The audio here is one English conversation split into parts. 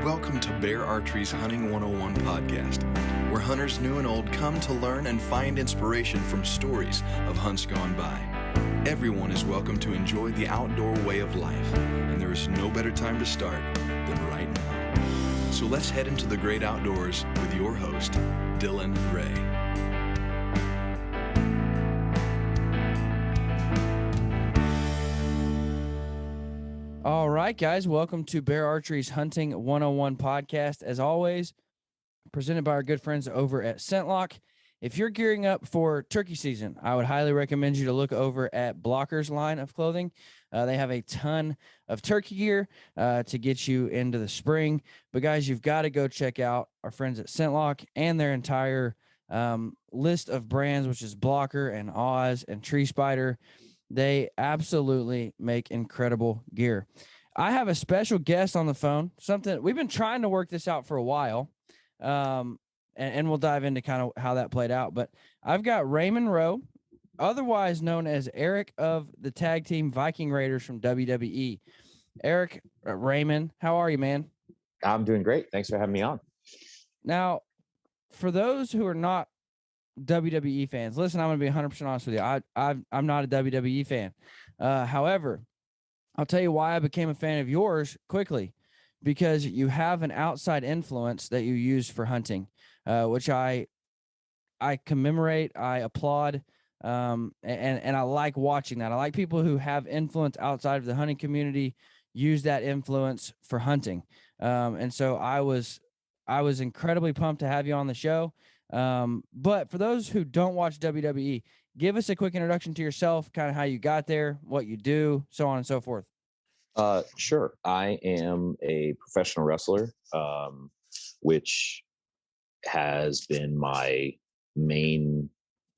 Welcome to Bear Archery's Hunting 101 podcast, where hunters new and old come to learn and find inspiration from stories of hunts gone by. Everyone is welcome to enjoy the outdoor way of life, and there is no better time to start than right now. So let's head into the great outdoors with your host, Dylan Ray. All right, guys, welcome to Bear Archery's Hunting 101 podcast. As always, presented by our good friends over at ScentLok. If you're gearing up for turkey season, I would highly recommend you to look over at Blocker's line of clothing. They have a ton of turkey gear to get you into the spring. But guys, you've got to go check out our friends at ScentLok and their entire list of brands, which is Blocker and Oz and Tree Spider. They absolutely make incredible gear. I have a special guest on the phone, something we've been trying to work this out for a while. And we'll dive into kind of how that played out. But I've got Raymond Rowe, otherwise known as Erik of the tag team Viking Raiders from WWE. Erik, Raymond, how are you, man? I'm doing great. Thanks for having me on. Now, for those who are not WWE fans, listen, I'm going to be 100% honest with you. I'm not a WWE fan. However, I'll tell you why I became a fan of yours quickly, because you have an outside influence that you use for hunting, which I commemorate, I applaud, and I like watching that. I like people who have influence outside of the hunting community use that influence for hunting. And so I was incredibly pumped to have you on the show. But for those who don't watch WWE, give us a quick introduction to yourself, kind of how you got there, what you do, so on and so forth. Sure. I am a professional wrestler, which has been my main,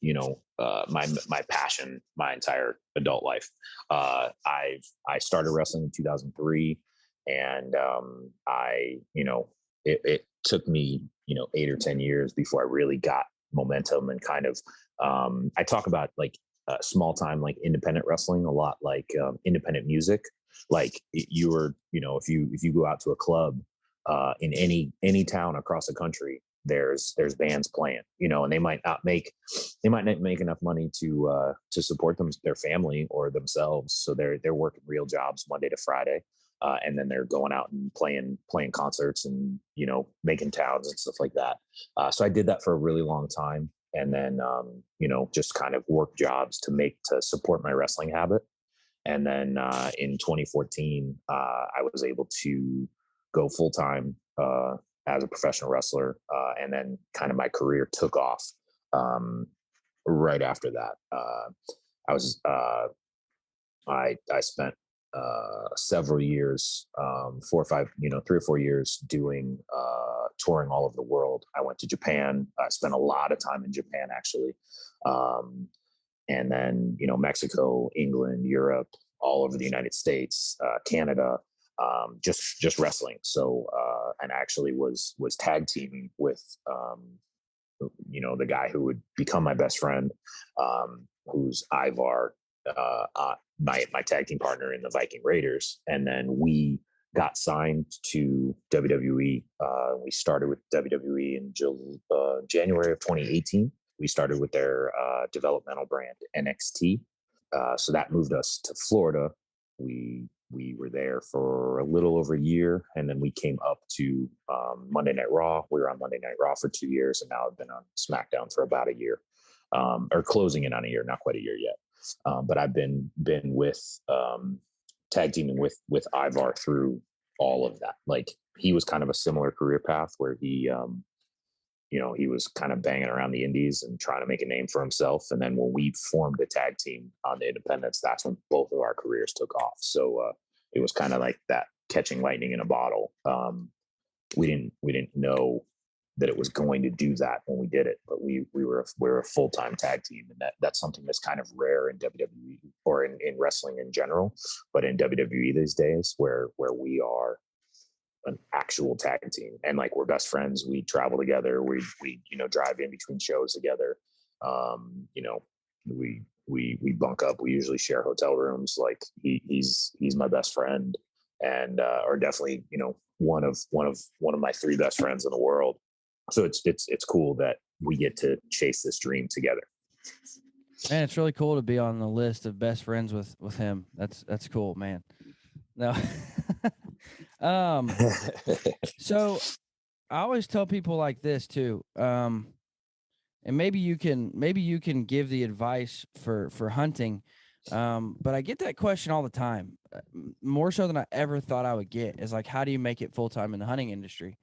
my passion my entire adult life. I started wrestling in 2003, and it took me 8 or 10 years before I really got momentum and kind of I talk about like small time like independent wrestling a lot, like independent music. Like you were, if you go out to a club in any town across the country, there's bands playing, and they might not make enough money to support their family or themselves, so they're working real jobs Monday to Friday. And then they're going out and playing concerts and, making towns and stuff like that. So I did that for a really long time. And then, just kind of work jobs to support my wrestling habit. And then in 2014, I was able to go full time as a professional wrestler. And then kind of my career took off right after that. I spent several years, 3 or 4 years doing touring all over the world. I went to Japan. I spent a lot of time in Japan, actually. And then, Mexico, England, Europe, all over the United States, Canada, just wrestling. So, and actually was tag teaming with, the guy who would become my best friend, who's Ivar, my tag team partner in the Viking Raiders. And then we got signed to WWE. We started with WWE in January of 2018. We started with their developmental brand NXT. So that moved us to Florida. We were there for a little over a year, and then we came up to Monday Night Raw. We were on Monday Night Raw for 2 years, and now I've been on SmackDown for about a year, or closing in on a year, not quite a year yet. But I've been with tag teaming with Ivar through all of that. Like he was kind of a similar career path where he was kind of banging around the indies and trying to make a name for himself. And then when we formed a tag team on the independents, that's when both of our careers took off. So it was kind of like that catching lightning in a bottle. We didn't know that it was going to do that when we did it, but we're a full-time tag team, and that's something that's kind of rare in WWE or in wrestling in general, but in WWE these days, where we are an actual tag team, and like we're best friends. We travel together. We drive in between shows together. We bunk up. We usually share hotel rooms. Like he's my best friend, and or definitely one of my three best friends in the world. So it's cool that we get to chase this dream together. Man, it's really cool to be on the list of best friends with him. That's cool, man. No. So I always tell people like this too. And maybe you can give the advice for hunting. But I get that question all the time, more so than I ever thought I would get, is like, how do you make it full time in the hunting industry?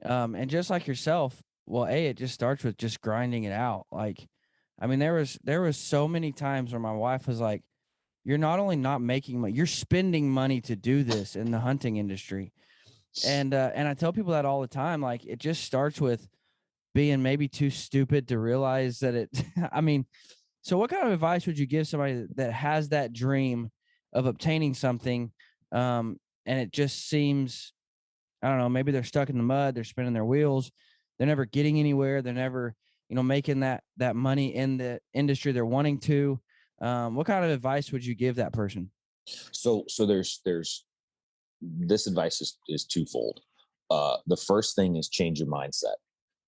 And just like yourself, well, it just starts with just grinding it out. Like, I mean, there was so many times where my wife was like, "You're not only not making money, you're spending money to do this in the hunting industry." And I tell people that all the time. Like, it just starts with being maybe too stupid to realize that it. I mean, so what kind of advice would you give somebody that has that dream of obtaining something, and it just seems, I don't know, maybe they're stuck in the mud, they're spinning their wheels, they're never getting anywhere, they're never, making that money in the industry they're wanting to. What kind of advice would you give that person? So there's this advice is twofold. The first thing is change your mindset.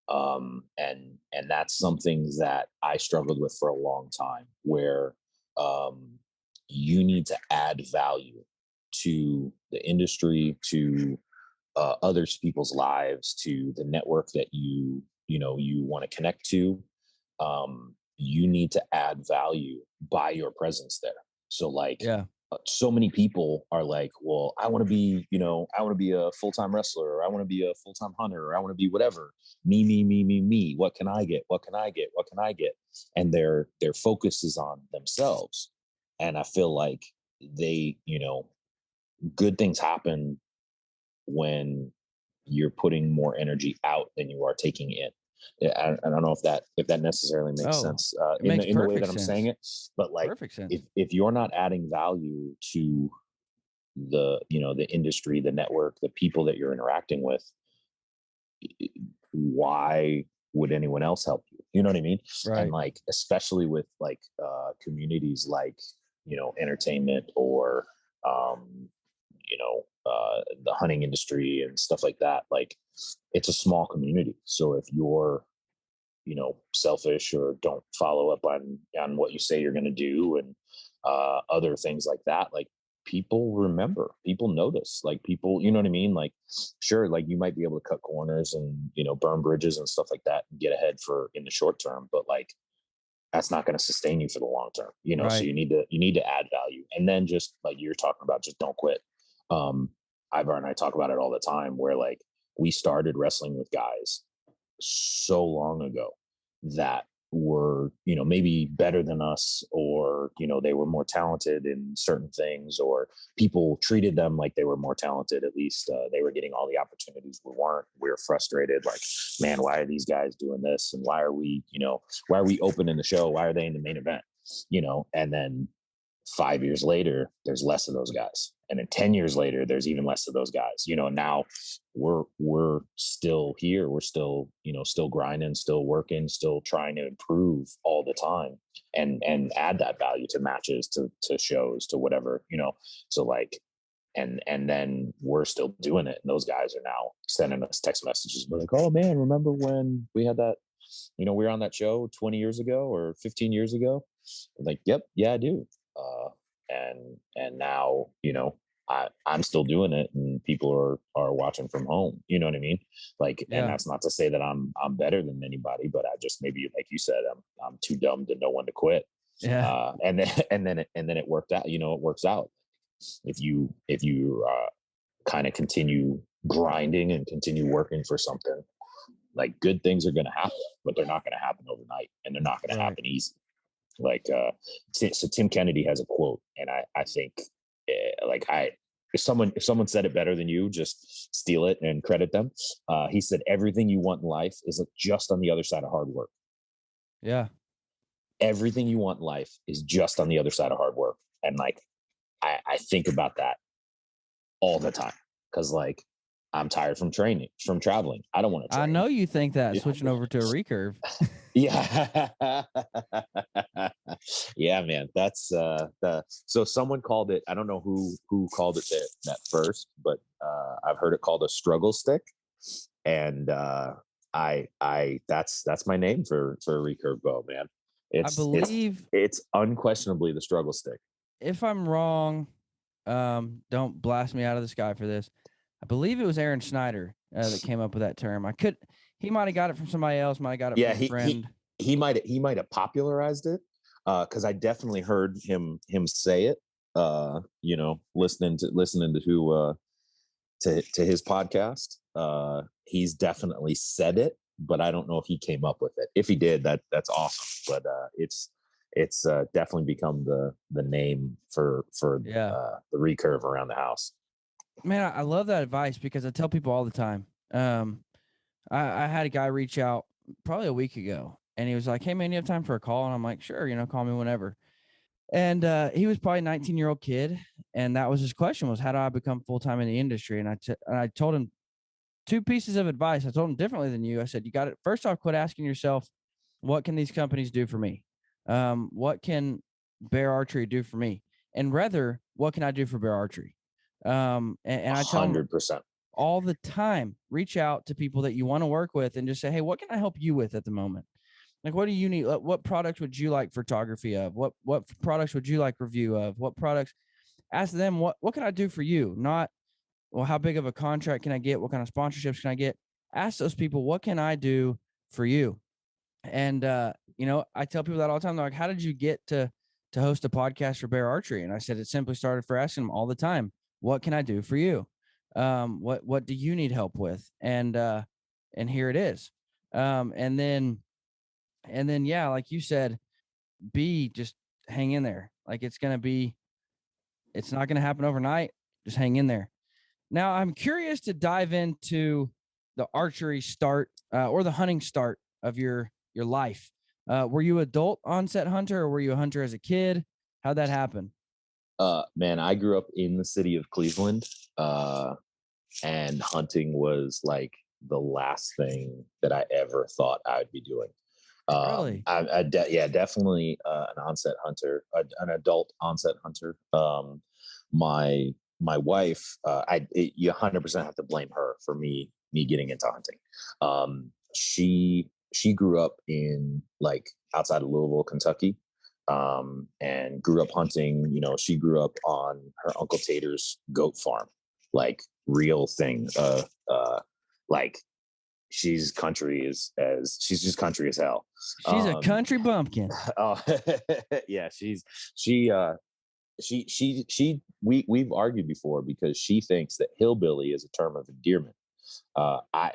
And that's something that I struggled with for a long time, where you need to add value to the industry, to other people's lives, to the network that you want to connect to. You need to add value by your presence there. So like, Yeah. so many people are like, well, I want to be, I want to be a full-time wrestler, or I want to be a full-time hunter, or I want to be whatever. Me. What can I get? What can I get? What can I get? And their focus is on themselves. And I feel like they, good things happen when you're putting more energy out than you are taking in. I don't know if that necessarily makes sense it makes in the way that I'm perfect saying it, but like, perfect sense. if you're not adding value to the industry, the network, the people that you're interacting with, why would anyone else help you? You know what I mean? Right. And like, especially with like communities like, entertainment, or the hunting industry and stuff like that. Like, it's a small community. So if you're, selfish, or don't follow up on what you say you're going to do, and other things like that, like, people remember, people notice, like, people, you know what I mean? Like, sure, like, you might be able to cut corners and, burn bridges and stuff like that and get ahead for in the short term, but like, that's not going to sustain you for the long term, Right. So you need to add value. And then, just like you're talking about, just don't quit. Ivar and I talk about it all the time, where like, we started wrestling with guys so long ago that were, maybe better than us, or, they were more talented in certain things, or people treated them like they were more talented. At least they were getting all the opportunities we weren't. We were frustrated, like, man, why are these guys doing this? And why are we opening the show? Why are they in the main event? And then 5 years later, there's less of those guys. And then 10 years later, there's even less of those guys. Now we're still here. We're still, still grinding, still working, still trying to improve all the time, and add that value to matches, to shows, to whatever, So like, and then we're still doing it. And those guys are now sending us text messages. We're like, oh man, remember when we had that, we were on that show 20 years ago or 15 years ago? I'm like, yep, yeah, I do. And now, I'm still doing it, and people are watching from home. You know what I mean? Like, Yeah. and that's not to say that I'm better than anybody, but I just, maybe, like you said, I'm too dumb to know when to quit. Yeah. And then it worked out. It works out. If you kind of continue grinding and continue working for something, like, good things are going to happen, but they're not going to happen overnight, and they're not going to happen easy. Like, so Tim Kennedy has a quote, and I think, like, if someone said it better than you, just steal it and credit them. He said, everything you want in life is just on the other side of hard work. Yeah. Everything you want in life is just on the other side of hard work. And like, I think about that all the time, because like, I'm tired from traveling. I don't want to I train. know you think that Yeah. switching over to a recurve. Yeah. Yeah, man. That's so someone called it, I don't know who called it that first, but I've heard it called a struggle stick. And I that's my name for a recurve bow, man. I It's believe, it's unquestionably the struggle stick. if I'm wrong, don't blast me out of the sky for this. I believe it was Aaron Schneider that came up with that term. He might have got it from somebody else, might have got it Yeah, from a friend. he might have popularized it, because I definitely heard him say it. Listening to his podcast. He's definitely said it, but I don't know if he came up with it. If he did, that's awesome. But it's definitely become the name for Yeah. the recurve around the house. Man, I love that advice because I tell people all the time. I had a guy reach out probably a week ago, and he was like, "Hey, man, you have time for a call?" And I'm like, "Sure, call me whenever." And he was probably a 19-year-old kid, and that was his question: was how do I become full time in the industry? And I told him two pieces of advice. I told him differently than you. I said, "You got it. First off, quit asking yourself, what can these companies do for me? What can Bear Archery do for me? And rather, what can I do for Bear Archery?" And I tell them 100%. all the time, reach out to people that you want to work with and just say, "Hey, what can I help you with at the moment? Like, what do you need? What products would you like photography of? What products would you like review of? What products?" Ask them, what can I do for you? Not, well, how big of a contract can I get? What kind of sponsorships can I get? Ask those people, what can I do for you? And I tell people that all the time. They're like, how did you get to host a podcast for Bear Archery? And I said, it simply started for asking them all the time, what can I do for you? What do you need help with? And here it is. And then yeah, like you said, just hang in there. Like it's not gonna happen overnight. Just hang in there. Now I'm curious to dive into the archery start or the hunting start of your life. Were you adult onset hunter, or were you a hunter as a kid? How'd that happen? Man, I grew up in the city of Cleveland, and hunting was like the last thing that I ever thought I would be doing. Really? Yeah, definitely an onset hunter, an adult onset hunter. My wife, you 100% have to blame her for me getting into hunting. She grew up in like outside of Louisville, Kentucky, and grew up hunting. She grew up on her Uncle Tater's goat farm, like real thing. Like she's she's just country as hell. She's a country bumpkin. Oh, yeah, we've argued before because she thinks that hillbilly is a term of endearment.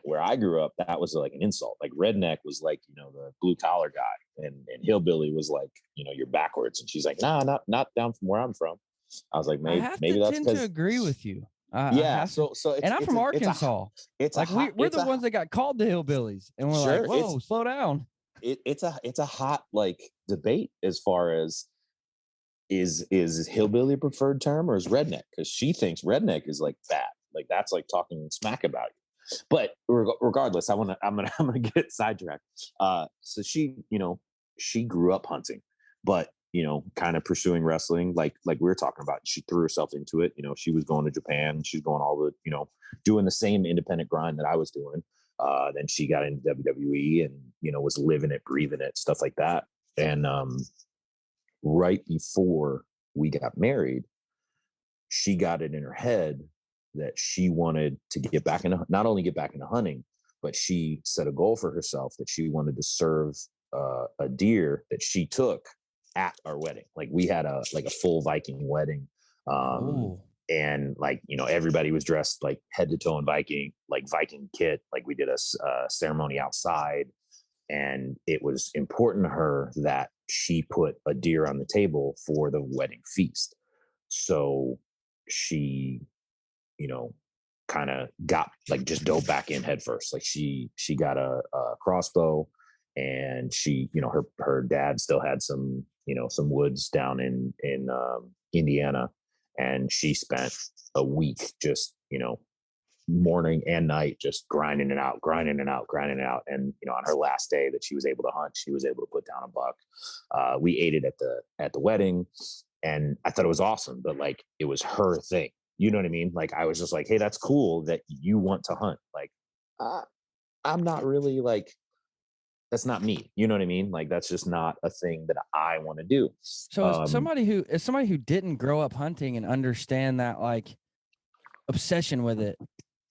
Where I grew up, that was like an insult. Like redneck was like, the blue collar guy, and hillbilly was like, you're backwards. And she's like, nah, not down from where I'm from. I was like, I maybe have to that's tend to because, agree with you. I yeah. have to, So and I'm from Arkansas. it's a Like hot, we're the ones that got called the hillbillies, and we're like, sure, whoa, slow down. it's a hot like debate as far as is hillbilly a preferred term or is redneck, because she thinks redneck is like bad, like that's like talking smack about you. But regardless, I'm gonna get sidetracked. So she grew up hunting, but kind of pursuing wrestling, like we were talking about. She threw herself into it. She was going to Japan, she's going all the doing the same independent grind that I was doing. Then she got into WWE and was living it, breathing it, stuff like that. And right before we got married, she got it in her head that she wanted to not only get back into hunting, but she set a goal for herself that she wanted to serve a deer that she took at our wedding. Like we had a full Viking wedding. Cool. And everybody was dressed like head to toe in Viking kit. Like we did a ceremony outside, and it was important to her that she put a deer on the table for the wedding feast. So she, kind of got like just dove back in head first. Like she got a crossbow, and she, her dad still had some woods down in Indiana, and she spent a week just morning and night, just grinding it out. And, on her last day that she was able to hunt, she was able to put down a buck. We ate it at the wedding, and I thought it was awesome, but like, it was her thing. You know what I mean? Like, I was just like, hey, that's cool that you want to hunt. Like, I'm not really like, that's not me. You know what I mean? Like, that's just not a thing that I want to do. So as somebody who didn't grow up hunting and understand that like obsession with it,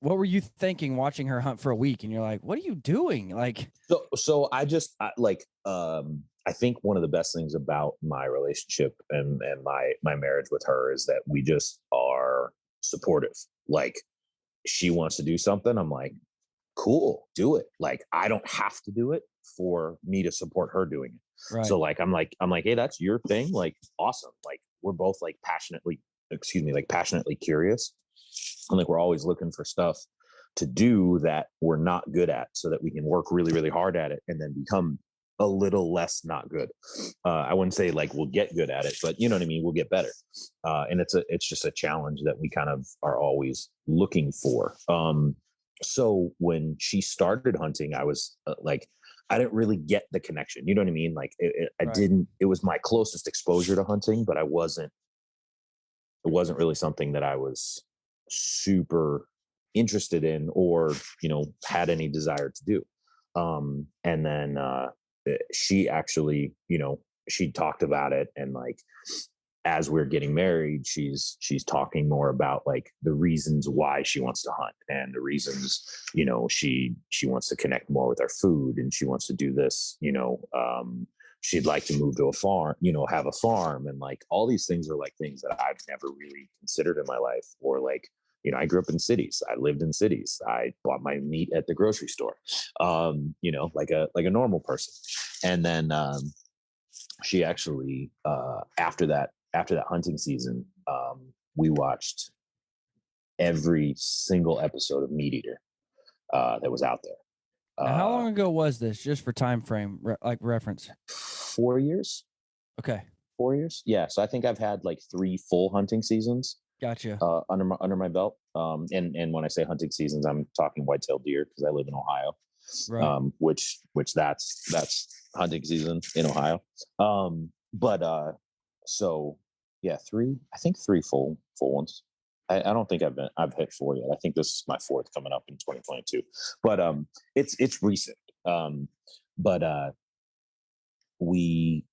what were you thinking watching her hunt for a week? And you're like, what are you doing? Like, so I think one of the best things about my relationship and my marriage with her is that we just are supportive. Like, she wants to do something, I'm like, cool, do it. Like, I don't have to do it for me to support her doing it. right. So like, I'm like, hey, that's your thing. Like, awesome. Like, we're both like passionately curious. And like, we're always looking for stuff to do that we're not good at so that we can work really, really hard at it and then become a little less not good. I wouldn't say like we'll get good at it, but you know what I mean? We'll get better. And it's just a challenge that we kind of are always looking for. So when she started hunting, I was like, I didn't really get the connection. You know what I mean? Like, it was my closest exposure to hunting, but it wasn't really something that I was super interested in or, had any desire to do. And then she actually, she talked about it, and like, as we're getting married, she's talking more about like the reasons why she wants to hunt and the reasons, she wants to connect more with our food, and she wants to do this, she'd like to move to a farm, have a farm, and like all these things are like things that I've never really considered in my life. Or like, I grew up in cities. I lived in cities. I bought my meat at the grocery store, like a normal person. And then she actually, after that hunting season, we watched every single episode of Meat Eater that was out there. Now, how long ago was this, just for time frame, like reference? 4 years. Okay. 4 years. Yeah. So I think I've had like 3 full hunting seasons. Gotcha. Under my belt. And when I say hunting seasons, I'm talking white-tailed deer, because I live in Ohio. Right. Which that's hunting season in Ohio. So yeah, 3 full ones. I don't think I've hit 4 yet. I think this is my 4th coming up in 2022. But it's recent. We,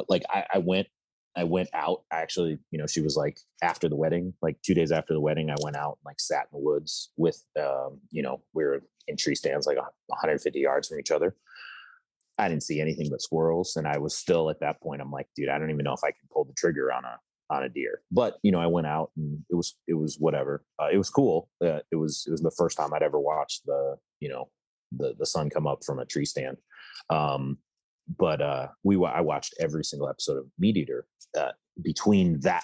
like I went out, actually, she was like, after the wedding, like 2 days after the wedding, I went out and like sat in the woods with, we were in tree stands like 150 yards from each other. I didn't see anything but squirrels. And I was still at that point, I'm like, dude, I don't even know if I can pull the trigger on a deer. But, I went out, and it was whatever. It was cool. It was the first time I'd ever watched the sun come up from a tree stand. But I watched every single episode of Meat Eater between that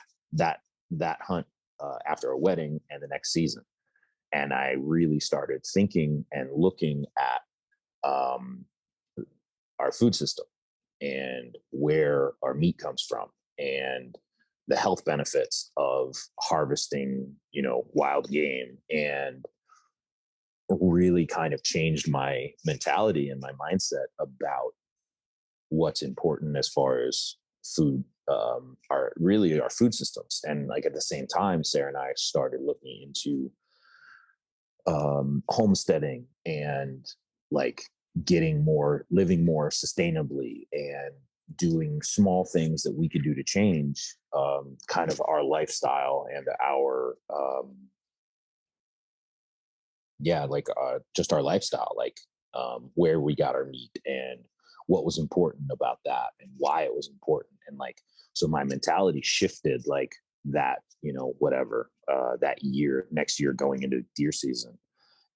hunt after a wedding and the next season. And I really started thinking and looking at our food system and where our meat comes from, and the health benefits of harvesting, wild game, and really kind of changed my mentality and my mindset about what's important as far as food, our food systems. And like, at the same time, Sarah and I started looking into homesteading and like living more sustainably, and doing small things that we could do to change kind of our lifestyle and our just our lifestyle, like where we got our meat and what was important about that and why it was important. And like, so my mentality shifted like that, next year going into deer season.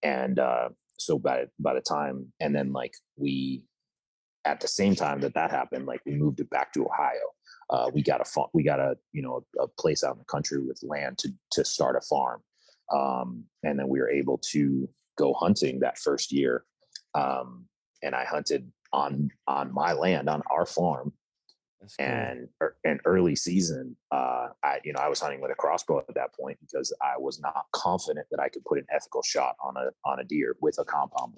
And so by the time, and then like at the same time that happened, like we moved it back to Ohio. We got a place out in the country with land to start a farm. And then we were able to go hunting that first year. And I hunted on my land, on our farm, That's cool. And an early season, I was hunting with a crossbow at that point because I was not confident that I could put an ethical shot on a deer with a compound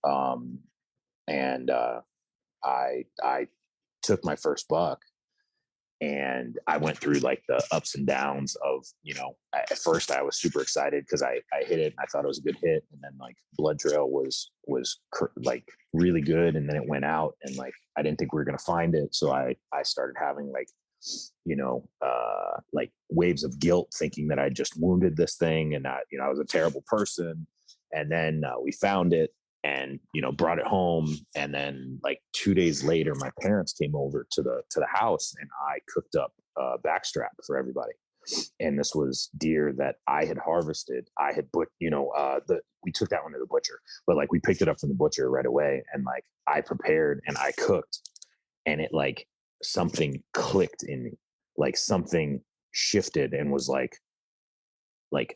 bow. And I took my first buck, and I went through like the ups and downs of, at first I was super excited because I hit it and I thought it was a good hit. And then like blood trail was like really good. And then it went out, and like, I didn't think we were going to find it. So I started having like, like waves of guilt, thinking that I just wounded this thing and that, I was a terrible person. And then we found it and, brought it home. And then like 2 days later, my parents came over to the house, and I cooked up a backstrap for everybody. And this was deer that I had harvested. I had put, we took that one to the butcher, but like we picked it up from the butcher right away. And like I prepared and I cooked, and it like something clicked in me, like something shifted and was like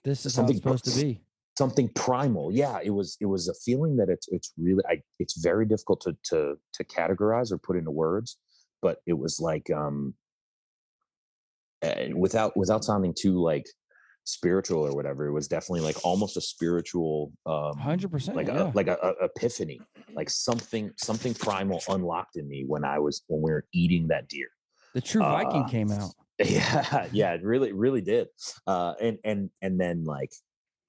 This is how it's supposed to be. Something primal. Yeah, it was a feeling that it's really, it's very difficult to categorize or put into words, but it was like without sounding too like spiritual or whatever, it was definitely like almost a spiritual 100%, like yeah. a epiphany, like something primal unlocked in me when we were eating that deer. The true Viking came out. Yeah, it really did. And then like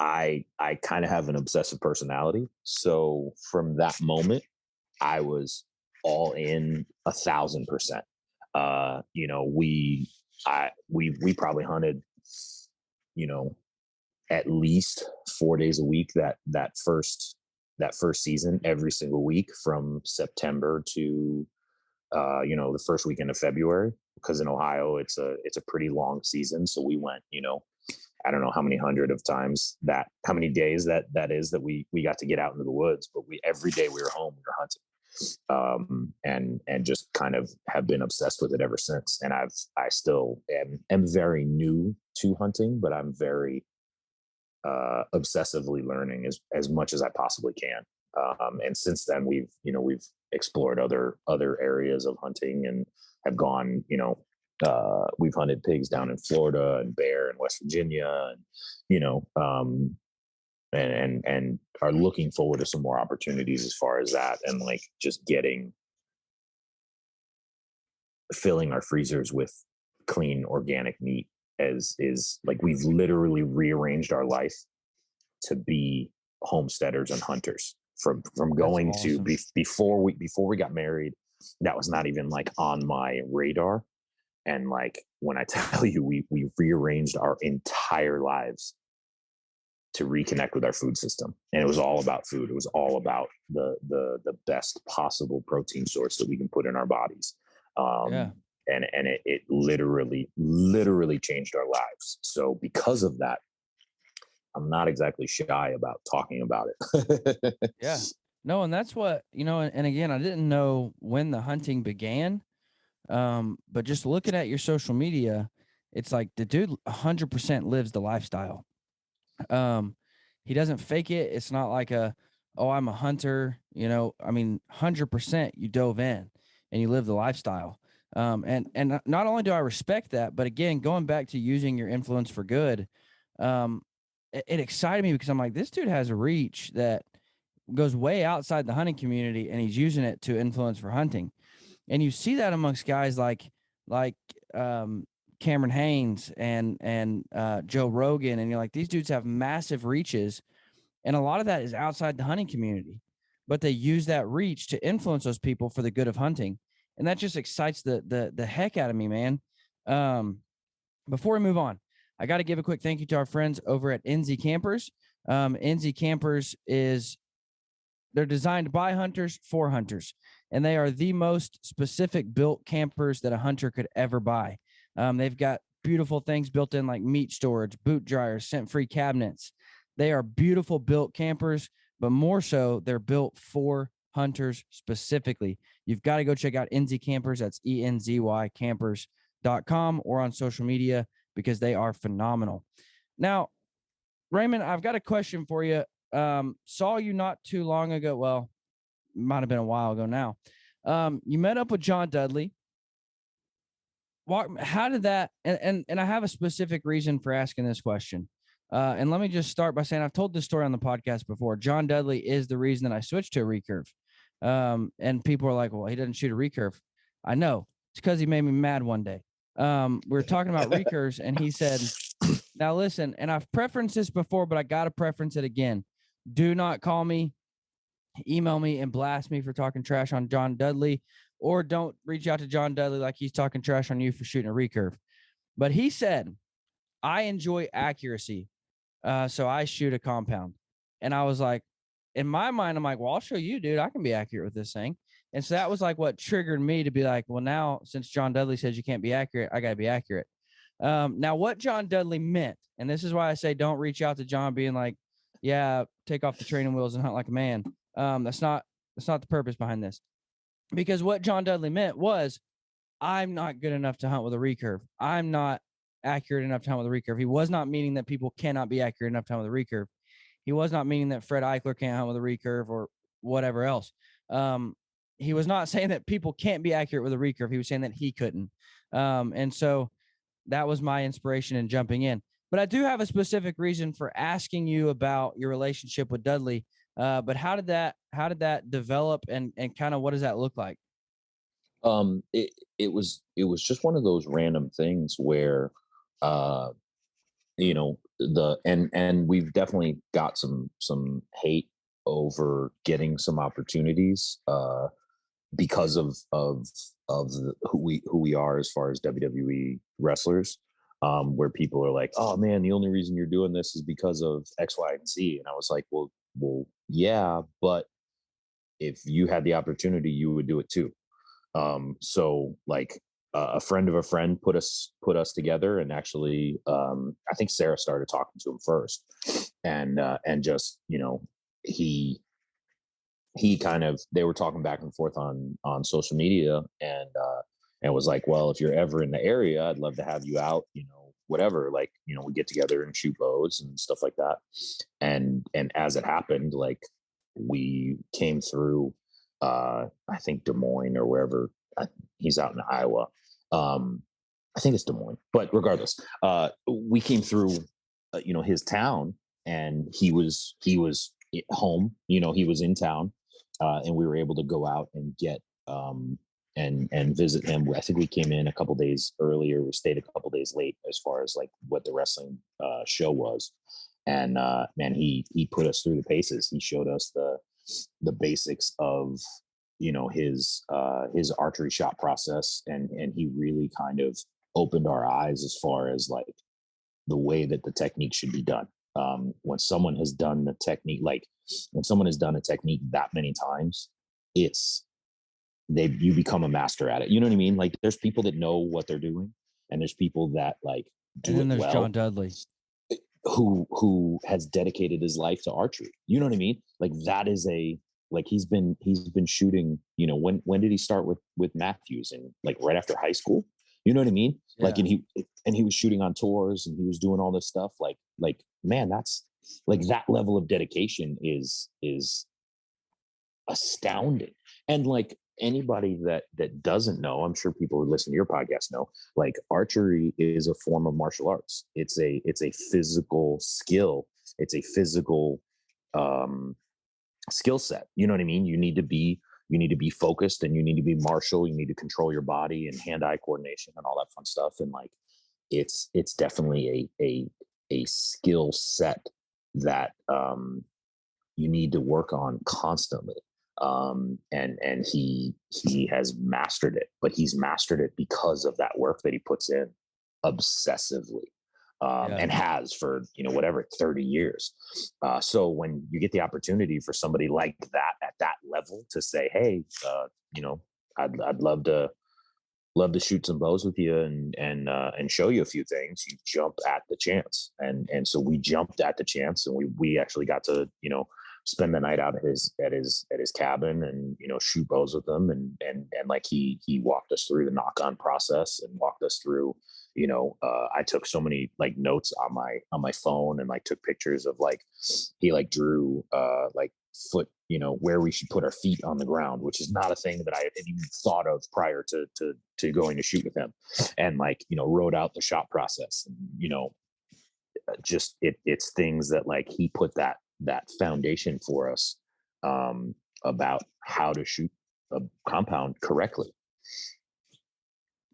I kind of have an obsessive personality. So from that moment, I was all in 1,000%. We probably hunted, at least 4 days a week that first season, every single week from September to the first weekend of February, because in Ohio it's a pretty long season. So we went, I don't know how many how many days that is that we got to get out into the woods, but every day we were home, we were hunting, and just kind of have been obsessed with it ever since. And I still am very new to hunting, but I'm very obsessively learning as much as I possibly can. And since then we've explored other areas of hunting and have gone, we've hunted pigs down in Florida and bear in West Virginia, and and are looking forward to some more opportunities as far as that, and like just filling our freezers with clean organic meat is like, we've literally rearranged our life to be homesteaders and hunters from going awesome. to before we got married. That was not even like on my radar. And like, when I tell you, we rearranged our entire lives to reconnect with our food system. And it was all about food. It was all about the best possible protein source that we can put in our bodies. Yeah. And it literally changed our lives. So because of that, I'm not exactly shy about talking about it. Yeah. No, and that's what, and again, I didn't know when the hunting began. But just looking at your social media, it's like the dude 100% lives the lifestyle. He doesn't fake it. It's not like oh, I'm a hunter, 100% you dove in and you live the lifestyle. And not only do I respect that, but again, going back to using your influence for good, it excited me because I'm like, this dude has a reach that goes way outside the hunting community, and he's using it to influence for hunting. And you see that amongst guys like Cameron Haynes and Joe Rogan, and you're like, these dudes have massive reaches, and a lot of that is outside the hunting community, but they use that reach to influence those people for the good of hunting, and that just excites the heck out of me, man. Before we move on, I got to give a quick thank you to our friends over at NZ Campers. NZ Campers they're designed by hunters for hunters, and they are the most specific built campers that a hunter could ever buy. They've got beautiful things built in like meat storage, boot dryers, scent-free cabinets. They are beautiful built campers, but more so, they're built for hunters specifically. You've got to go check out NZ Campers. That's ENZY campers.com, or on social media, because they are phenomenal. Now, Raymond, I've got a question for you. Saw you not too long ago. Well, might have been a while ago now. You met up with John Dudley. how did that, and I have a specific reason for asking this question. And let me just start by saying I've told this story on the podcast before. John Dudley is the reason that I switched to a recurve. And people are like, well, he doesn't shoot a recurve. I know. It's because he made me mad one day. We were talking about recurves, and he said, now listen, and I've preferenced this before, but I got to preference it again. Do not call me, email me, and blast me for talking trash on John Dudley, or don't reach out to John Dudley like he's talking trash on you for shooting a recurve. But he said, I enjoy accuracy. So I shoot a compound. And I was like, in my mind, I'm like, well, I'll show you, dude. I can be accurate with this thing. And so that was like what triggered me to be like, well, now since John Dudley says you can't be accurate, I got to be accurate. Now, what John Dudley meant, and this is why I say don't reach out to John being like, yeah, take off the training wheels and hunt like a man. That's not the purpose behind this. Because what John Dudley meant was, I'm not good enough to hunt with a recurve. I'm not accurate enough to hunt with a recurve. He was not meaning that people cannot be accurate enough to hunt with a recurve. He was not meaning that Fred Eichler can't hunt with a recurve or whatever else. He was not saying that people can't be accurate with a recurve. He was saying that he couldn't. And so that was my inspiration in jumping in. But I do have a specific reason for asking you about your relationship with Dudley. But how did that develop, and kind of what does that look like? It was just one of those random things where, and we've definitely got some hate over getting some opportunities, because of who we are as far as WWE wrestlers, where people are like, oh man, the only reason you're doing this is because of X, Y, and Z. And I was like, well, yeah, but if you had the opportunity, you would do it too. So like, a friend of a friend put us together, and actually, I think Sarah started talking to him first, and just, he kind of, they were talking back and forth on social media, and was like, well, if you're ever in the area, I'd love to have you out, whatever, like, we get together and shoot bows and stuff like that. And as it happened, like, we came through, I think Des Moines or wherever. He's out in Iowa. I think it's Des Moines, but regardless, we came through, his town, and he was home, he was in town, and we were able to go out and get, and visit him. I think we came in a couple days earlier. We stayed a couple days late as far as like what the wrestling show was. And man, he put us through the paces. He showed us the basics of, his archery shot process, and he really kind of opened our eyes as far as like the way that the technique should be done. When someone has done the technique, like when someone has done a technique that many times, you become a master at it. You know what I mean? Like, there's people that know what they're doing, and there's people that like do and then it there's well. John Dudley, who has dedicated his life to archery. You know what I mean? Like, that is he's been shooting, when did he start with Matthews? And like right after high school, you know what I mean? Yeah. Like, and he was shooting on tours, and he was doing all this stuff. Like, man, that's like, that level of dedication is astounding. And like, anybody that doesn't know, I'm sure people who listen to your podcast know, like, archery is a form of martial arts. It's a physical skill. It's a physical skill set. You know what I mean? You need to be focused, and you need to be martial. You need to control your body and hand-eye coordination and all that fun stuff. And like, it's definitely a skill set that you need to work on constantly. And he has mastered it, but he's mastered it because of that work that he puts in obsessively, and has for, 30 years. So when you get the opportunity for somebody like that at that level to say, hey, I'd love to shoot some bows with you and show you a few things, you jump at the chance. And so we jumped at the chance, and we actually got to, spend the night out at his cabin and, shoot bows with him. And like, he walked us through the knock on process and walked us through, I took so many like notes on my phone and like took pictures of like, he like drew like foot, where we should put our feet on the ground, which is not a thing that I had even thought of prior to going to shoot with him, and like, wrote out the shot process, and, just it's things that like he put that foundation for us, about how to shoot a compound correctly.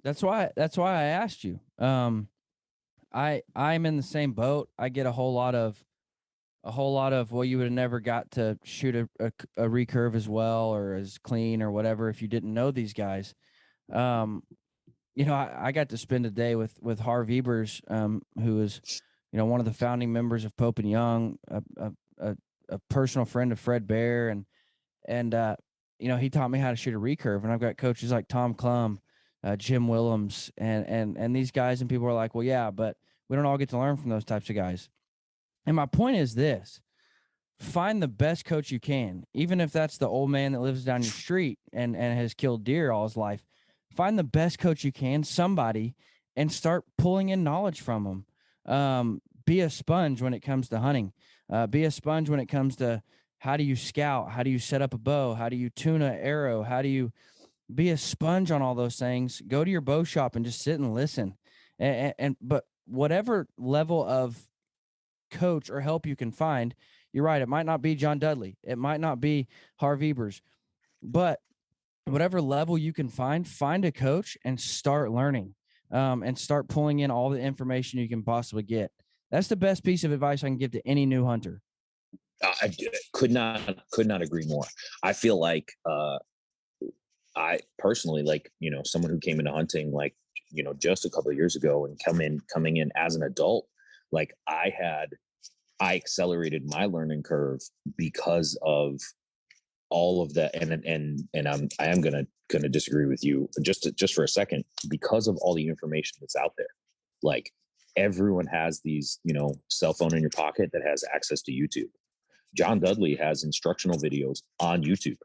That's why I asked you. I'm in the same boat. I get a whole lot of, well, you would have never got to shoot a recurve as well or as clean or whatever if you didn't know these guys. I got to spend a day with Harv Ebers, who is, one of the founding members of Pope and Young, a personal friend of Fred Bear, and he taught me how to shoot a recurve. And I've got coaches like Tom Klum, Jim Willems, and these guys, and people are like, well, yeah, but we don't all get to learn from those types of guys. And my point is this: find the best coach you can, even if that's the old man that lives down your street and has killed deer all his life. Find the best coach you can, somebody, and start pulling in knowledge from them. Be a sponge when it comes to hunting. Be a sponge when it comes to how do you scout? How do you set up a bow? How do you tune an arrow? How do you be a sponge on all those things? Go to your bow shop and just sit and listen. But whatever level of coach or help you can find, you're right, it might not be John Dudley, it might not be Harv Ebers, but whatever level you can find a coach and start learning, and start pulling in all the information you can possibly get. That's the best piece of advice I can give to any new hunter. I could not agree more. I feel like I personally, like, someone who came into hunting like, just a couple of years ago and coming in as an adult, like I accelerated my learning curve because of all of that. And I am gonna disagree with you just for a second, because of all the information that's out there. Like, everyone has these, cell phone in your pocket that has access to YouTube. John Dudley has instructional videos on YouTube.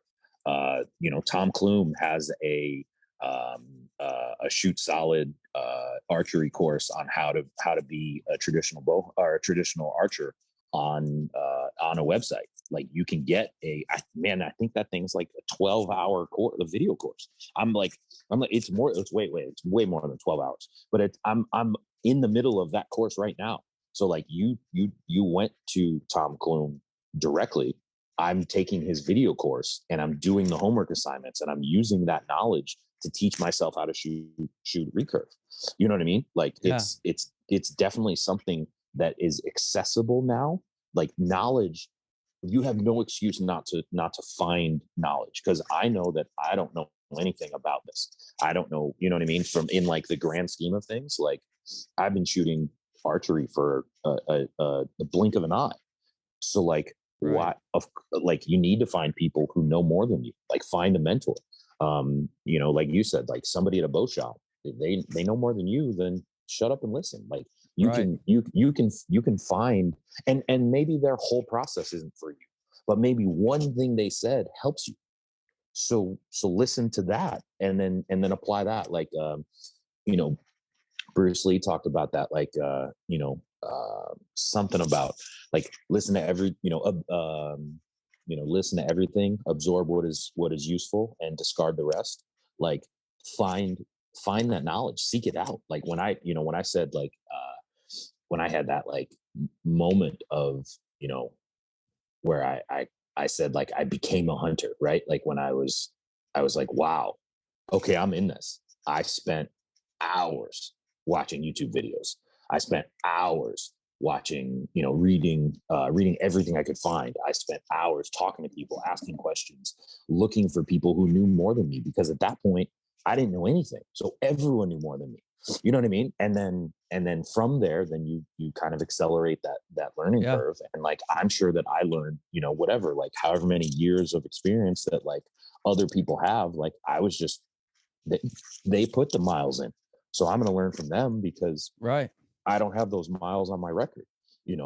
Tom Klum has a shoot solid archery course on how to be a traditional bow or a traditional archer on a website. Like, you can get I think that thing's like a 12-hour course, the video course. I'm like, it's way more than 12 hours, but I'm in the middle of that course right now. So like, you went to Tom Klum directly. I'm taking his video course and I'm doing the homework assignments, and I'm using that knowledge to teach myself how to shoot recurve. You know what I mean? Like, Yeah. it's definitely something that is accessible now. Like, knowledge, you have no excuse not to find knowledge, because I know that I don't know anything about this. I don't know, you know what I mean? From in like the grand scheme of things, like, I've been shooting archery for a blink of an eye. So like, Right. you need to find people who know more than you. Like, find a mentor. Like you said, like somebody at a bow shop, they know more than you, then shut up and listen. Like, you Right. you can find, and maybe their whole process isn't for you, but maybe one thing they said helps you. So listen to that, and then apply that. Like, Bruce Lee talked about that, like, something about like, listen to listen to everything, absorb what is useful, and discard the rest. Like, find that knowledge, seek it out. Like, when I said, like, when I had that like moment of, where I said, like, I became a hunter, right? Like, when I was like, wow, okay, I'm in this. I spent hours watching YouTube videos. I spent hours watching, reading everything I could find. I spent hours talking to people, asking questions, looking for people who knew more than me, because at that point I didn't know anything. So everyone knew more than me. You know what I mean? And then from there, then you kind of accelerate that learning Yeah. curve. And like, I'm sure that I learned, whatever, like however many years of experience that like other people have. Like, I was just, they put the miles in. So I'm going to learn from them, because Right. I don't have those miles on my record,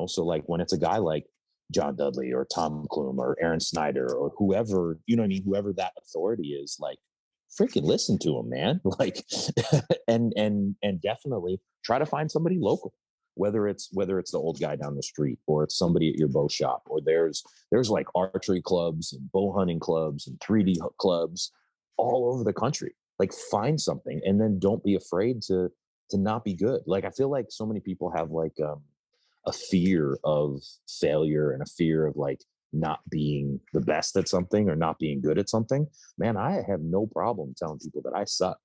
So like, when it's a guy like, John Dudley or Tom Clume or Aaron Snyder or whoever, you know what I mean? Whoever that authority is, like, freaking listen to them, man. Like, and definitely try to find somebody local, whether it's the old guy down the street or it's somebody at your bow shop, or there's like archery clubs and bow hunting clubs and 3D clubs all over the country. Like, find something, and then don't be afraid to not be good. Like, I feel like so many people have like a fear of failure and a fear of like not being the best at something or not being good at something. Man, I have no problem telling people that I suck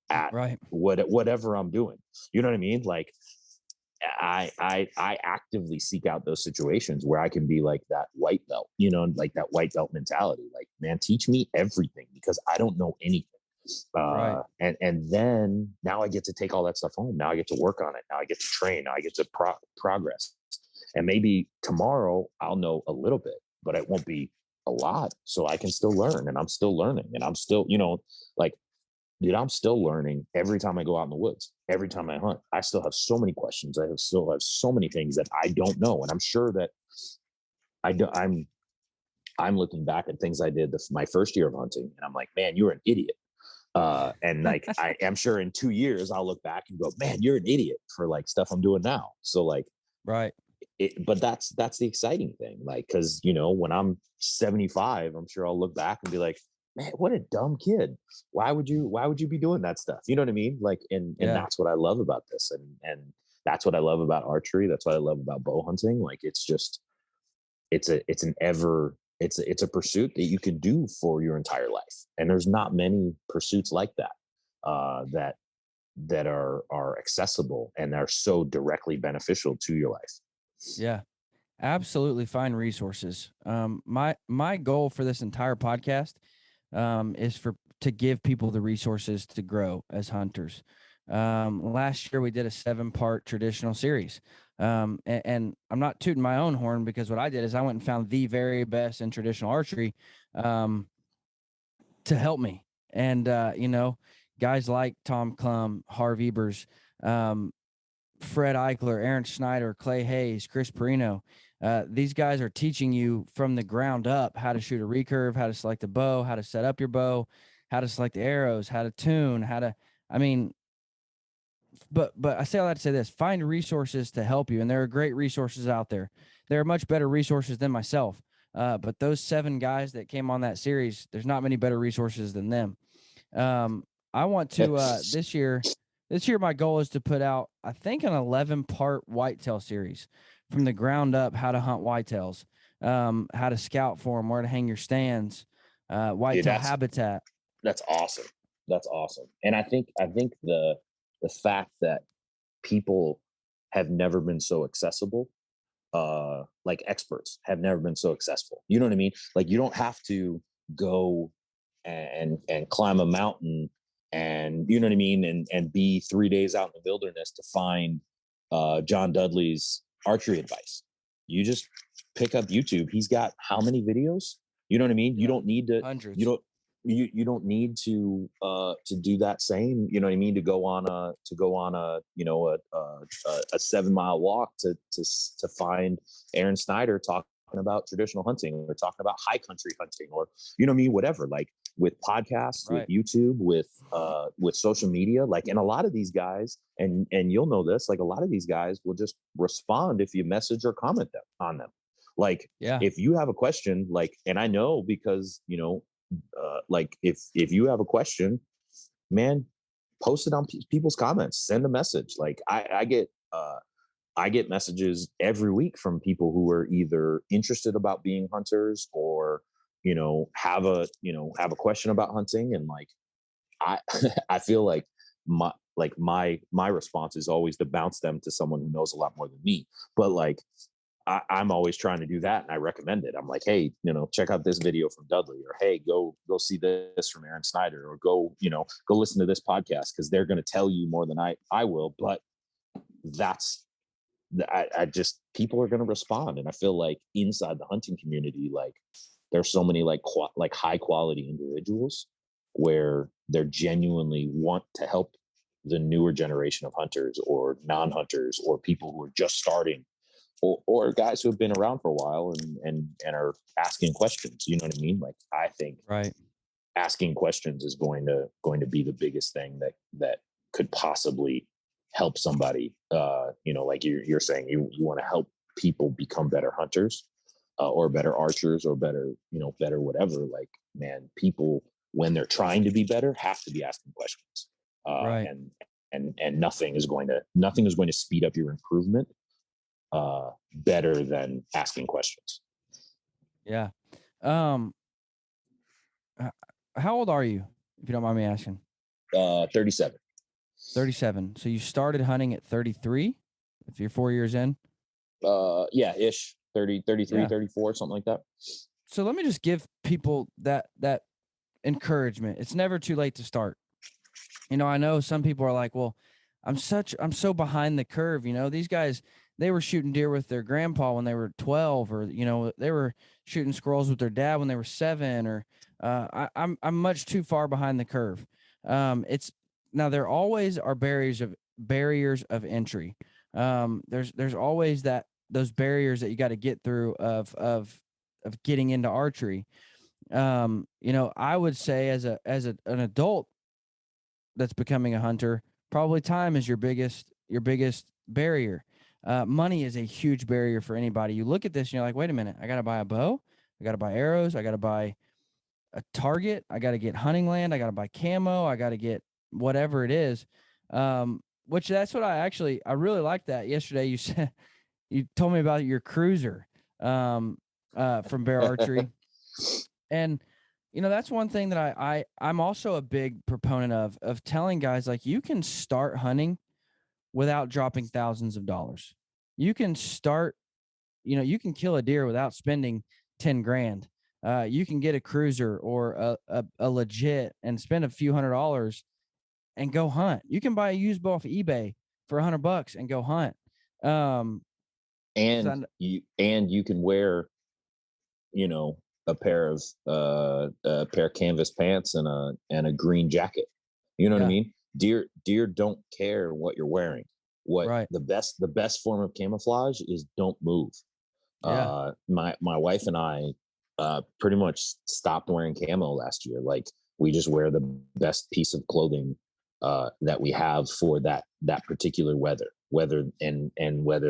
at whatever I'm doing. You know what I mean? Like, I actively seek out those situations where I can be like that white belt, you know, like that white belt mentality. Like, man, teach me everything because I don't know anything. And then now I get to take all that stuff home. Now I get to work on it. Now I get to train. Now I get to progress. And maybe tomorrow I'll know a little bit, but it won't be a lot. So I can still learn, and I'm still learning, and I'm still, you know, like, dude, I'm still learning every time I go out in the woods. Every time I hunt, I still have so many questions. I still have so many things that I don't know, and I'm sure that I'm looking back at things I did my first year of hunting, and I'm like, man, you're an idiot. And like, I am sure in 2 years I'll look back and go, man, you're an idiot for like stuff I'm doing now. So like, but that's the exciting thing. Like, cause you know, when I'm 75, I'm sure I'll look back and be like, man, what a dumb kid. Why would you be doing that stuff? You know what I mean? Like, and that's what I love about this. And that's what I love about archery. That's what I love about bow hunting. Like, it's just, it's a pursuit that you could do for your entire life. And there's not many pursuits like that, that are accessible and are so directly beneficial to your life. Yeah, absolutely. Find resources. My goal for this entire podcast is to give people the resources to grow as hunters. Last year we did a 7-part traditional series. And I'm not tooting my own horn, because what I did is I went and found the very best in traditional archery to help me. And, you know, guys like Tom Clum, Harv Ebers, Fred Eichler, Aaron Schneider, Clay Hayes, Chris Perino. These guys are teaching you from the ground up how to shoot a recurve, how to select a bow, how to set up your bow, how to select the arrows, how to tune, but I say all that to say this: find resources to help you. And there are great resources out there. There are much better resources than myself. But those 7 guys that came on that series, there's not many better resources than them. I want to, this year, my goal is to put out, I think, an 11-part whitetail series from the ground up: how to hunt whitetails, how to scout for them, where to hang your stands, whitetail habitat. That's awesome. That's awesome. And I think the fact that people have never been so accessible, like experts have never been so accessible. You know what I mean? Like, you don't have to go and climb a mountain, and you know what I mean, and be 3 days out in the wilderness to find John Dudley's archery advice. You just pick up YouTube. He's got how many videos? You know what I mean? You don't need to hundreds. You don't need to do that same, you know what I mean, to go on a you know a 7-mile walk to find Aaron Snyder talking about traditional hunting, or talking about high country hunting, or you know what I mean, whatever. Like, with podcasts, with YouTube, with social media, like, and a lot of these guys, and you'll know this, like, a lot of these guys will just respond if you message or comment on them. Like, if you have a question, like, and I know, because, you know, like, if you have a question, man, post it on people's comments, send a message. Like, I get messages every week from people who are either interested about being hunters, or, you know, have a question about hunting. And like, I feel like my response is always to bounce them to someone who knows a lot more than me. But like, I'm always trying to do that, and I recommend it. I'm like, hey, you know, check out this video from Dudley, or hey, go see this from Aaron Snyder, or go listen to this podcast, because they're going to tell you more than I will. But I just, people are going to respond. And I feel like inside the hunting community, like, there's so many like high quality individuals where they're genuinely want to help the newer generation of hunters, or non-hunters, or people who are just starting. or guys who have been around for a while and are asking questions. You know what I mean? Like, I think Right. asking questions is going to be the biggest thing that could possibly help somebody. Like you're saying, you want to help people become better hunters, or better archers, or better whatever. Like, man, people, when they're trying to be better, have to be asking questions. Right. And nothing is going to speed up your improvement better than asking questions. Yeah. Um, how old are you, if you don't mind me asking? 37. 37. So you started hunting at 33, if you're 4 years in? Yeah, ish. 30, 33, Yeah. 34, something like that. So let me just give people that encouragement. It's never too late to start. I know some people are like, well, I'm so behind the curve. These guys, they were shooting deer with their grandpa when they were 12, or, they were shooting squirrels with their dad when they were 7, or I'm much too far behind the curve. Now there always are barriers of entry. There's always those barriers that you got to get through of getting into archery. I would say as an adult that's becoming a hunter, probably time is your biggest barrier. Money is a huge barrier for anybody. You look at this and you're like, wait a minute, I got to buy a bow, I got to buy arrows, I got to buy a target, I got to get hunting land, I got to buy camo, I got to get whatever it is. Which that's what I really liked that yesterday. You said, you told me about your cruiser from Bear Archery. And that's one thing that I'm also a big proponent of telling guys, like, you can start hunting without dropping thousands of dollars. You can start, you can kill a deer without spending 10 grand. You can get a cruiser or a legit and spend a few $100s and go hunt. You can buy a used bow off eBay for $100 and go hunt. And you can wear, a pair of canvas pants and a green jacket. You know what I mean? Deer don't care what you're wearing. Right. The best form of camouflage is don't move. Yeah. My wife and I pretty much stopped wearing camo last year. Like, we just wear the best piece of clothing that we have for that particular whether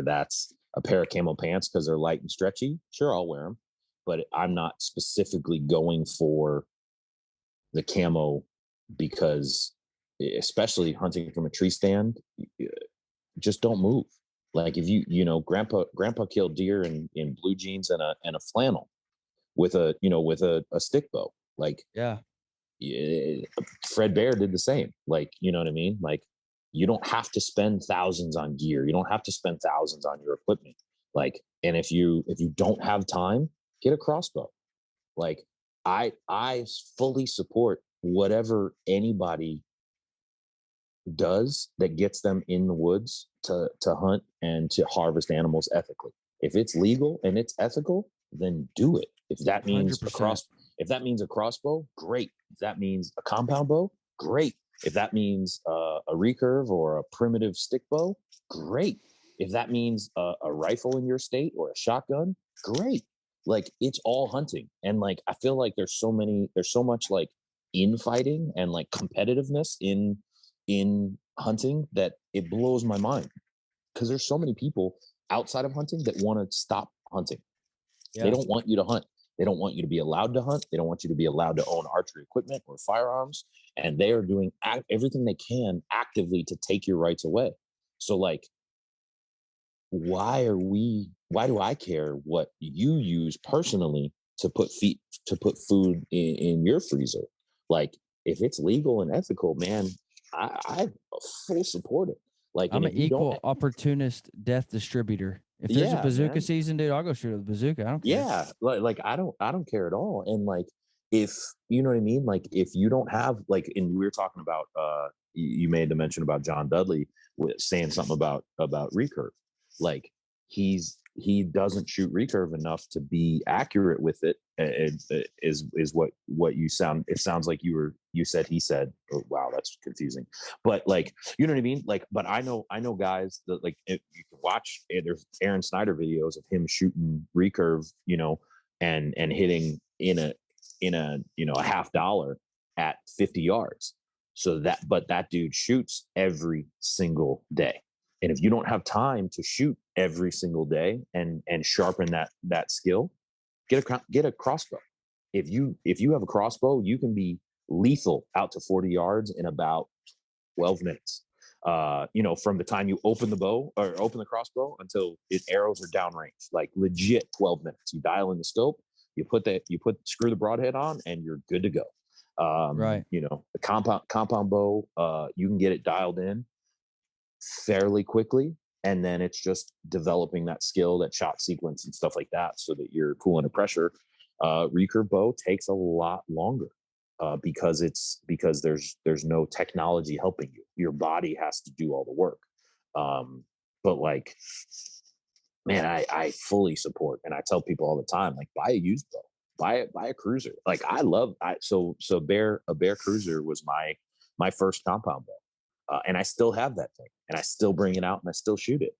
that's a pair of camo pants because they're light and stretchy. Sure, I'll wear them, but I'm not specifically going for the camo because, especially hunting from a tree stand, just don't move. Like, if grandpa killed deer in blue jeans and a flannel with a stick bow. Like, Yeah. Fred Bear did the same. Like, you know what I mean? Like, you don't have to spend thousands on gear. You don't have to spend thousands on your equipment. Like, and if you don't have time, get a crossbow. Like, I fully support whatever anybody does that gets them in the woods to hunt and to harvest animals ethically. If it's legal and it's ethical, then do it. If that means 100%. if that means a crossbow, great. If that means a compound bow, great. If that means a recurve or a primitive stick bow, great. If that means a rifle in your state or a shotgun, great. Like, it's all hunting. And like, I feel like there's so much like infighting and like competitiveness in hunting that it blows my mind, because there's so many people outside of hunting that want to stop hunting. They don't want you to hunt. They don't want you to be allowed to hunt. They don't want you to be allowed to own archery equipment or firearms. And they are doing everything they can actively to take your rights away. So, like, why do I care what you use personally to put food in your freezer? Like, if it's legal and ethical, man, I full support it. Like, I'm and an if you equal don't, opportunist death distributor. If there's a bazooka season, dude, I'll go shoot a bazooka. I don't care. Yeah, like I don't care at all. And like, if you know what I mean, like, if you don't have, like, and we were talking about you made the mention about John Dudley saying something about recurve. Like, he's he doesn't shoot recurve enough to be accurate with it. Is what you sound. It sounds like you said he said. Oh, wow, that's confusing. But like, you know what I mean? Like, but I know guys that like you can watch. There's Aaron Snyder videos of him shooting recurve, you know, and hitting in a a $50 at 50 yards. So but that dude shoots every single day. And if you don't have time to shoot every single day and sharpen that skill, get a crossbow. If you have a crossbow, you can be lethal out to 40 yards in about 12 minutes. From the time you open the bow or open the crossbow until arrows are downrange, like legit 12 minutes. You dial in the scope, screw the broadhead on, and you're good to go. Right. The compound bow, you can get it dialed in fairly quickly, and then it's just developing that skill, that shot sequence and stuff like that, so that you're cool under pressure. Recurve bow takes a lot longer because there's no technology helping you. Your body has to do all the work. But like, man, I fully support, and I tell people all the time, like, buy a used bow, buy a cruiser. Like, so a Bear Cruiser was my first compound bow, and I still have that thing, and I still bring it out, and I still shoot it.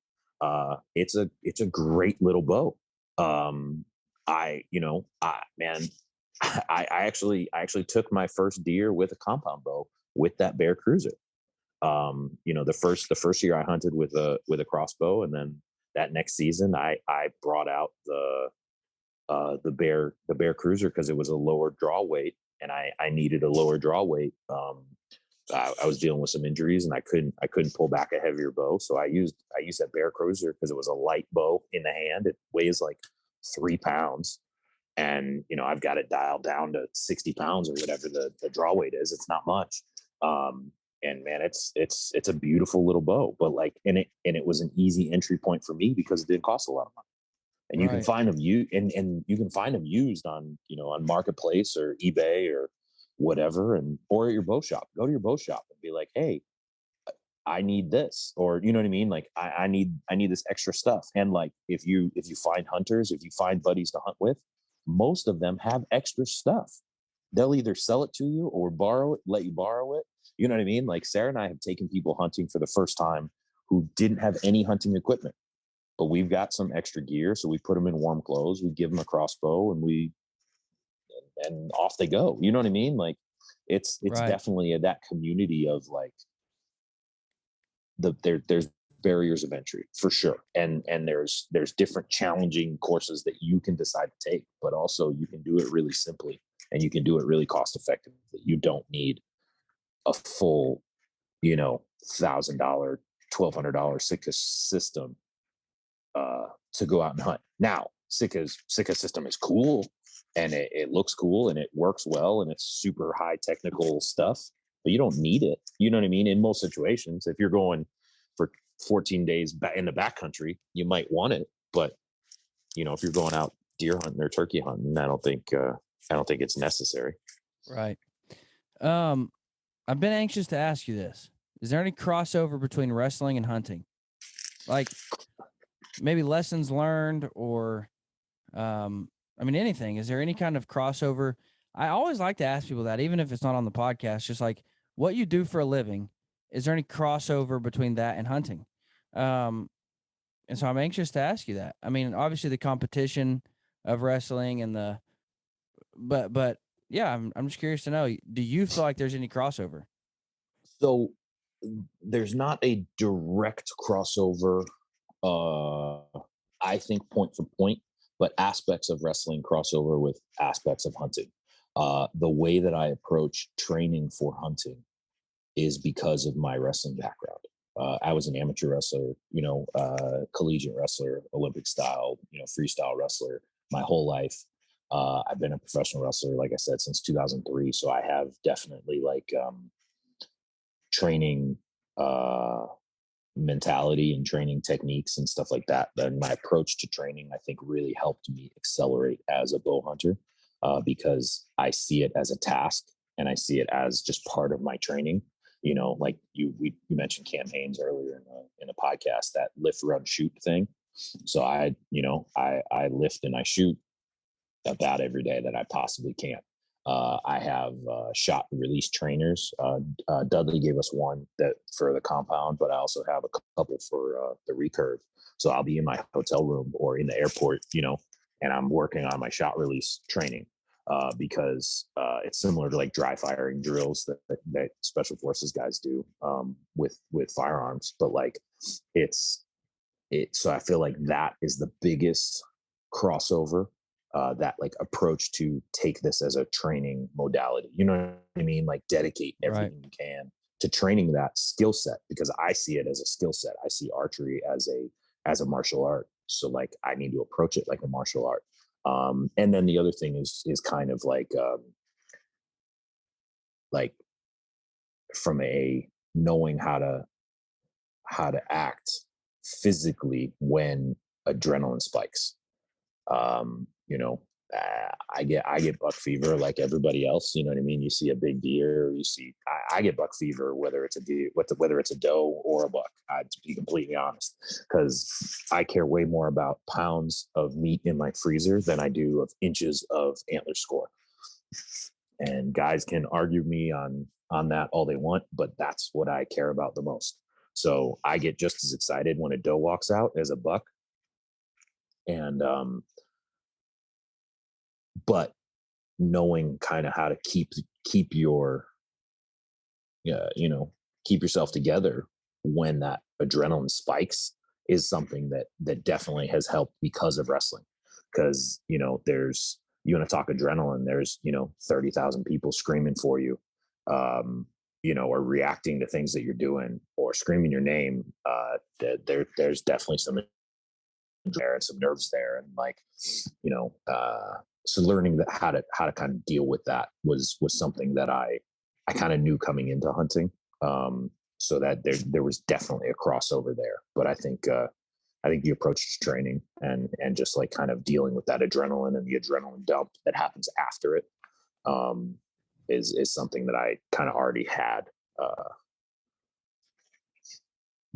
It's a great little bow. I actually took my first deer with a compound bow with that Bear Cruiser. The first year I hunted with a crossbow, and then that next season I brought out the Bear Cruiser because it was a lower draw weight, and I needed a lower draw weight. I was dealing with some injuries, and I couldn't pull back a heavier bow, so I used that Bear Cruiser because it was a light bow in the hand. It weighs like 3 pounds, and I've got it dialed down to 60 pounds or whatever the draw weight is. It's not much. And man, it's a beautiful little bow, but like, and it was an easy entry point for me because it didn't cost a lot of money. And you can find them you can find them used on Marketplace or eBay or whatever, or at your bow shop. Go to your bow shop and be like, hey, I need this, or you know what I mean? Like, I need this extra stuff. And like, if you find hunters, if you find buddies to hunt with, most of them have extra stuff. They'll either sell it to you or let you borrow it. You know what I mean? Like, Sarah and I have taken people hunting for the first time who didn't have any hunting equipment, but we've got some extra gear. So we put them in warm clothes, we give them a crossbow, and off they go. You know what I mean? Like, it's definitely that community of like, there's barriers of entry for sure. And there's different challenging courses that you can decide to take, but also you can do it really simply, and you can do it really cost effectively. You don't need a full, $1,000, $1,200 Sitka system to go out and hunt. Now, Sitka's system is cool, and it looks cool, and it works well, and it's super high technical stuff, but you don't need it. You know what I mean? In most situations, if you're going for 14 days in the backcountry, you might want it. But if you're going out deer hunting or turkey hunting, I don't think it's necessary. Right. I've been anxious to ask you this. Is there any crossover between wrestling and hunting? Like, maybe lessons learned, or anything. Is there any kind of crossover? I always like to ask people that, even if it's not on the podcast, just like, what you do for a living, is there any crossover between that and hunting? And so I'm anxious to ask you that. I mean, obviously the competition of wrestling and but yeah, I'm just curious to know, do you feel like there's any crossover? So there's not a direct crossover, I think, point for point, but aspects of wrestling crossover with aspects of hunting. The way that I approach training for hunting is because of my wrestling background. I was an amateur wrestler, collegiate wrestler, Olympic style, freestyle wrestler my whole life. I've been a professional wrestler, like I said, since 2003. So I have definitely training mentality and training techniques and stuff like that. Then my approach to training, I think, really helped me accelerate as a bow hunter because I see it as a task, and I see it as just part of my training. Like you mentioned Cam Hanes earlier in the podcast, that lift, run, shoot thing. So I lift and I shoot about every day that I possibly can. I have shot and release trainers. Dudley gave us one that for the compound, but I also have a couple for the recurve. So I'll be in my hotel room or in the airport, and I'm working on my shot release training because it's similar to like dry firing drills that special forces guys do with firearms. But like so I feel like that is the biggest crossover, that like approach to take this as a training modality. You know what I mean? Like dedicate everything you can to training that skill set, because I see it as a skill set. I see archery as a martial art. So like I need to approach it like a martial art. And then the other thing is kind of like from a knowing how to act physically when adrenaline spikes. You know, I get buck fever like everybody else. You know what I mean? You see a big deer, I get buck fever, whether it's a deer, whether it's a doe or a buck. To be completely honest, because I care way more about pounds of meat in my freezer than I do of inches of antler score. And guys can argue me on that all they want, but that's what I care about the most. So I get just as excited when a doe walks out as a buck. And but knowing kind of how to keep your keep yourself together when that adrenaline spikes is something that definitely has helped because of wrestling. Because there's, you want to talk adrenaline, there's 30,000 people screaming for you, or reacting to things that you're doing or screaming your name. There's definitely some there and some nerves there, and like so learning that how to kind of deal with that was something that I kind of knew coming into hunting, so that there was definitely a crossover there. But I think the approach to training and just like kind of dealing with that adrenaline and the adrenaline dump that happens after it is something that I kind of already had.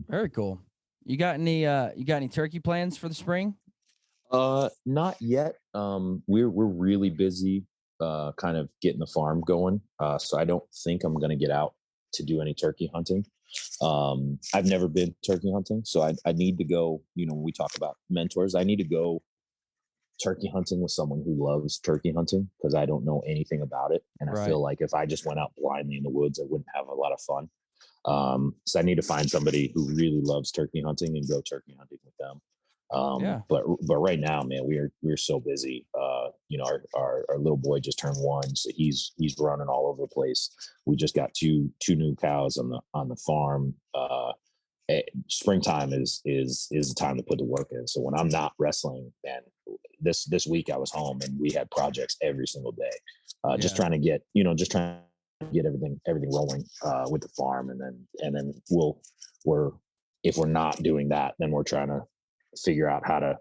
Very cool. You got any turkey plans for the spring? Not yet. We're really busy, kind of getting the farm going. So I don't think I'm going to get out to do any turkey hunting. I've never been turkey hunting, so I need to go. We talk about mentors. I need to go turkey hunting with someone who loves turkey hunting, because I don't know anything about it, and I feel like if I just went out blindly in the woods, I wouldn't have a lot of fun. So I need to find somebody who really loves turkey hunting and go turkey hunting with them. But right now, man, we're so busy. Our little boy just turned 1, so he's running all over the place. We just got two new cows on the farm. Springtime is the time to put the work in. So when I'm not wrestling, man, this week I was home and we had projects every single day, just trying to get everything rolling with the farm, and then if we're not doing that, then we're trying to figure out how to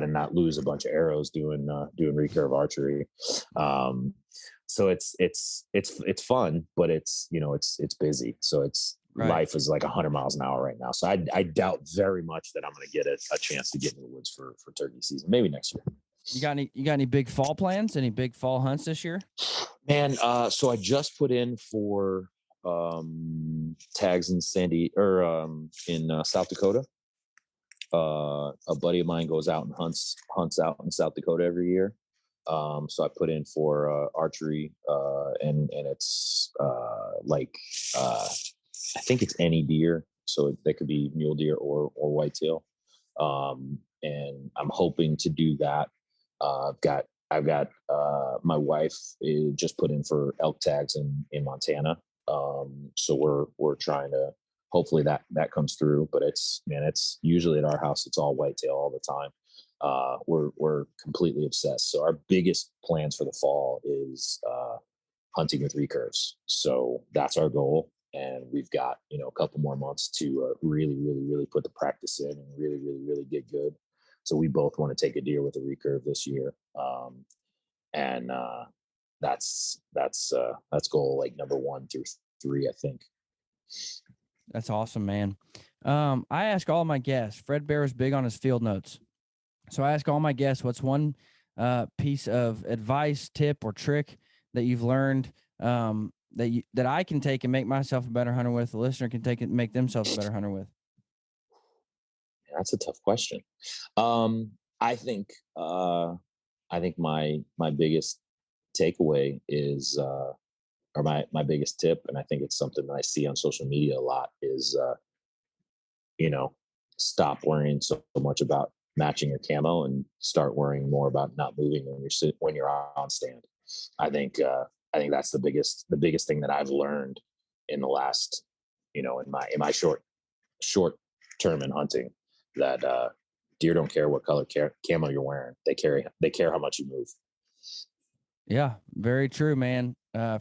not lose a bunch of arrows doing recurve archery. So it's fun, but it's busy. So life is like 100 miles an hour right now. So I doubt very much that I'm going to get a chance to get in the woods for turkey season. Maybe next year. You got any big fall plans? Any big fall hunts this year? Man, so I just put in for tags in South Dakota. A buddy of mine goes out and hunts out in South Dakota every year. So I put in for archery, and it's I think it's any deer, so that could be mule deer or whitetail. And I'm hoping to do that. I've got my wife just put in for elk tags in Montana. So we're trying to, hopefully that comes through, but it's usually at our house, it's all whitetail all the time. We're completely obsessed. So our biggest plans for the fall is hunting with recurves. So that's our goal. And we've got, a couple more months to really, really, really put the practice in and really, really, really get good. So we both want to take a deer with a recurve this year. And that's goal like number 1 through 3, I think. That's awesome, man. I ask all my guests. Fred Bear is big on his field notes. So I ask all my guests, what's one piece of advice, tip, or trick that you've learned that I can take and make myself a better hunter with, the listener can take it and make themselves a better hunter with? That's a tough question. I think my biggest takeaway is or my biggest tip, and I think it's something that I see on social media a lot, is you know, stop worrying so much about matching your camo and start worrying more about not moving when you're on stand. I think that's the biggest thing that I've learned in the last, in my short term in hunting, that deer don't care what color camo you're wearing. They care how much you move. Yeah, very true, man.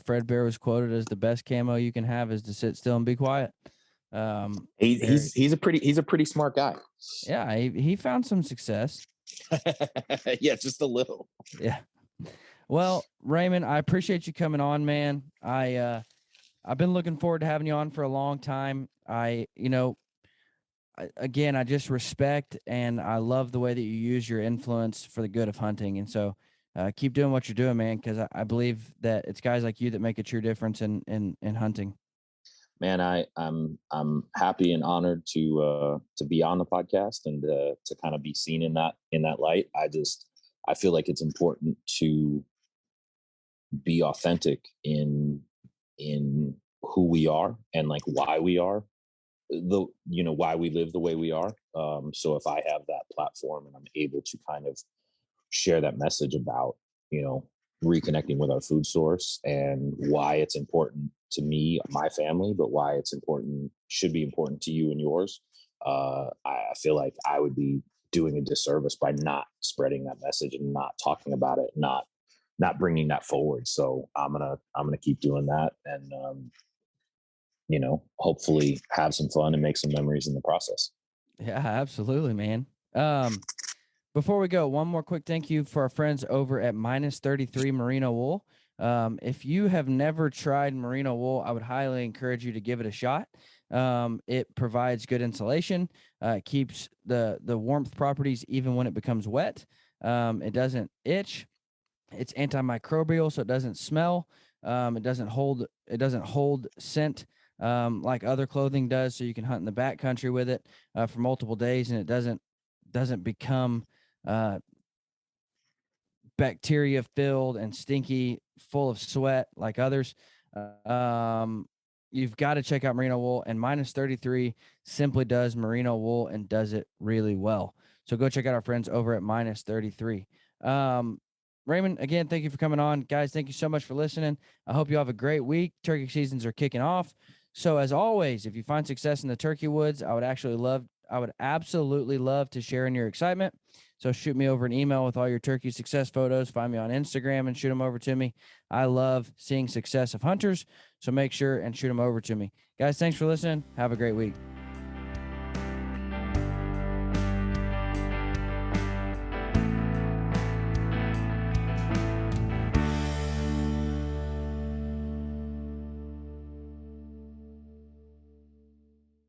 Fred Bear was quoted as the best camo you can have is to sit still and be quiet. He's a pretty smart guy. Yeah, he found some success. Yeah, just a little. Yeah. Well, Raymond, I appreciate you coming on, man. I've been looking forward to having you on for a long time. I just respect and I love the way that you use your influence for the good of hunting. And so keep doing what you're doing, man, because I believe that it's guys like you that make a true difference in hunting. Man, I'm happy and honored to be on the podcast and to kind of be seen in that light. I feel like it's important to be authentic in who we are and like why we are why we live the way we are. So if I have that platform and I'm able to kind of share that message about, reconnecting with our food source and why it's important to me, my family, but why it's should be important to you and yours. I feel like I would be doing a disservice by not spreading that message and not talking about it, not bringing that forward. So I'm gonna keep doing that, and hopefully have some fun and make some memories in the process. Yeah, absolutely, man. Before we go, one more quick thank you for our friends over at -33 Merino Wool. If you have never tried merino wool, I would highly encourage you to give it a shot. It provides good insulation, keeps the warmth properties even when it becomes wet. It doesn't itch. It's antimicrobial, so it doesn't smell. It doesn't hold scent like other clothing does. So you can hunt in the backcountry with it for multiple days, and it doesn't become bacteria filled and stinky, full of sweat like others. You've got to check out merino wool, and -33 simply does merino wool and does it really well. So go check out our friends over at -33. Raymond, again, thank you for coming on. Guys, thank you so much for listening. I hope you have a great week. Turkey seasons are kicking off. So as always, if you find success in the turkey woods, I would absolutely love to share in your excitement. So shoot me over an email with all your turkey success photos. Find me on Instagram and shoot them over to me. I love seeing success of hunters. So make sure and shoot them over to me. Guys, thanks for listening. Have a great week.